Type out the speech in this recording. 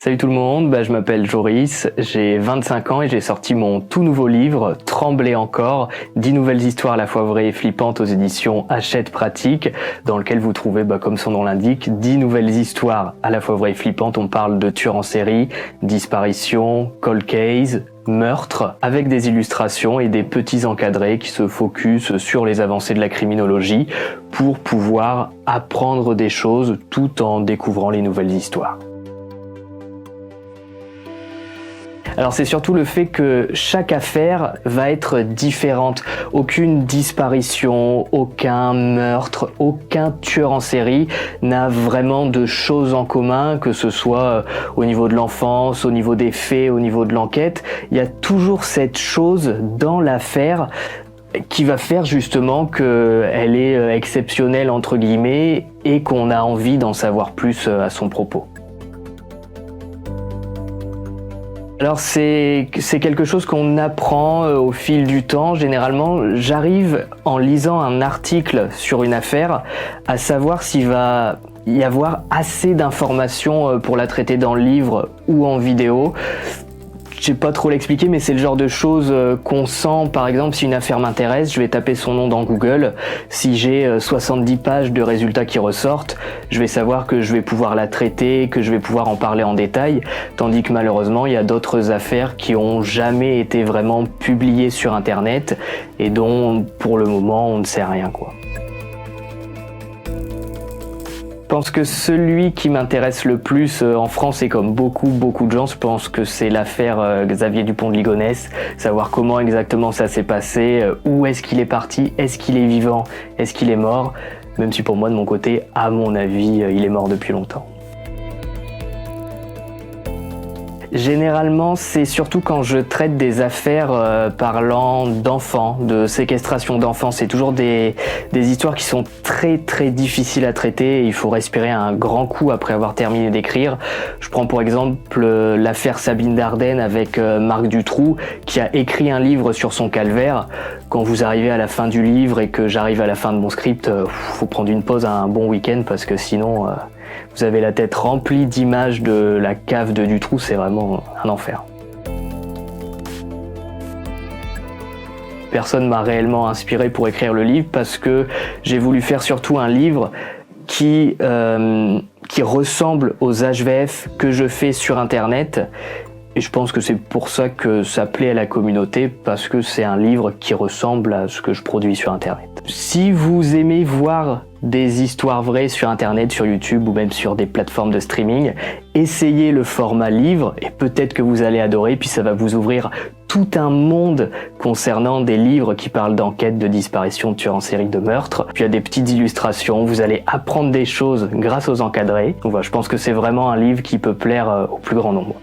Salut tout le monde, je m'appelle Joris, j'ai 25 ans et j'ai sorti mon tout nouveau livre, Tremblez encore, 10 nouvelles histoires à la fois vraies et flippantes aux éditions Hachette Pratique, dans lequel vous trouvez, comme son nom l'indique, 10 nouvelles histoires à la fois vraies et flippantes. On parle de tueurs en série, disparitions, cold case, meurtre, avec des illustrations et des petits encadrés qui se focusent sur les avancées de la criminologie pour pouvoir apprendre des choses tout en découvrant les nouvelles histoires. Alors c'est surtout le fait que chaque affaire va être différente. Aucune disparition, aucun meurtre, aucun tueur en série n'a vraiment de choses en commun, que ce soit au niveau de l'enfance, au niveau des faits, au niveau de l'enquête. Il y a toujours cette chose dans l'affaire qui va faire justement qu'elle est exceptionnelle entre guillemets et qu'on a envie d'en savoir plus à son propos. Alors c'est quelque chose qu'on apprend au fil du temps. Généralement, j'arrive en lisant un article sur une affaire à savoir s'il va y avoir assez d'informations pour la traiter dans le livre ou en vidéo. Je sais pas trop l'expliquer, mais c'est le genre de choses qu'on sent. Par exemple, si une affaire m'intéresse, je vais taper son nom dans Google. Si j'ai 70 pages de résultats qui ressortent, je vais savoir que je vais pouvoir la traiter, que je vais pouvoir en parler en détail. Tandis que malheureusement, il y a d'autres affaires qui ont jamais été vraiment publiées sur Internet et dont, pour le moment, on ne sait rien, quoi. Je pense que celui qui m'intéresse le plus en France, et comme beaucoup de gens, je pense que c'est l'affaire Xavier Dupont de Ligonnès, savoir comment exactement ça s'est passé, où est-ce qu'il est parti, est-ce qu'il est vivant, est-ce qu'il est mort, même si pour moi de mon côté, à mon avis, il est mort depuis longtemps. Généralement, c'est surtout quand je traite des affaires parlant d'enfants, de séquestration d'enfants. C'est toujours des histoires qui sont très difficiles à traiter et il faut respirer un grand coup après avoir terminé d'écrire. Je prends pour exemple l'affaire Sabine Dardenne avec Marc Dutroux qui a écrit un livre sur son calvaire. Quand vous arrivez à la fin du livre et que j'arrive à la fin de mon script, faut prendre une pause, un bon week-end parce que sinon vous avez la tête remplie d'images de la cave de Dutroux, c'est vraiment un enfer. Personne m'a réellement inspiré pour écrire le livre parce que j'ai voulu faire surtout un livre qui ressemble aux HVF que je fais sur Internet. Et je pense que c'est pour ça que ça plaît à la communauté, parce que c'est un livre qui ressemble à ce que je produis sur Internet. Si vous aimez voir des histoires vraies sur Internet, sur YouTube ou même sur des plateformes de streaming, essayez le format livre et peut-être que vous allez adorer, puis ça va vous ouvrir tout un monde concernant des livres qui parlent d'enquête, de disparition, de tueurs en série, de meurtres. Puis il y a des petites illustrations, vous allez apprendre des choses grâce aux encadrés. Donc voilà, je pense que c'est vraiment un livre qui peut plaire au plus grand nombre.